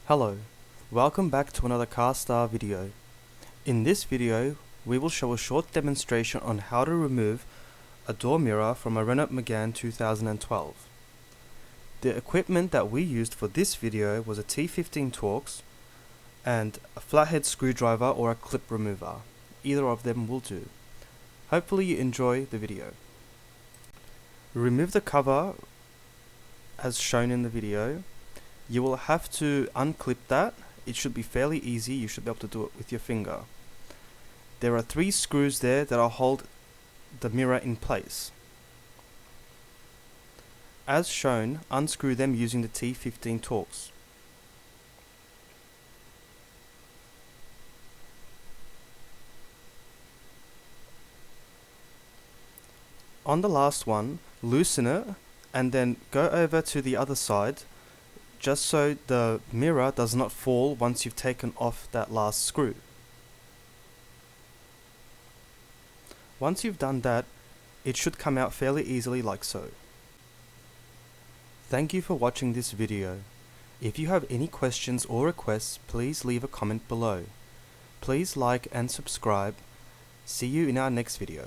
Hello, welcome back to another CarStar video. In this video, we will show a short demonstration on how to remove a door mirror from a Renault Megane 2012. The equipment that we used for this video was a T15 Torx and a flathead screwdriver or a clip remover. Either of them will do. Hopefully you enjoy the video. Remove the cover as shown in the video. You will have to unclip that. It should be fairly easy. You should be able to do it with your finger. There are 3 screws there that will hold the mirror in place. As shown, unscrew them using the T15 Torx. On the last one, loosen it and then go over to the other side, just so the mirror does not fall once you've taken off that last screw. Once you've done that, it should come out fairly easily like so. Thank you for watching this video. If you have any questions or requests, please leave a comment below. Please like and subscribe. See you in our next video.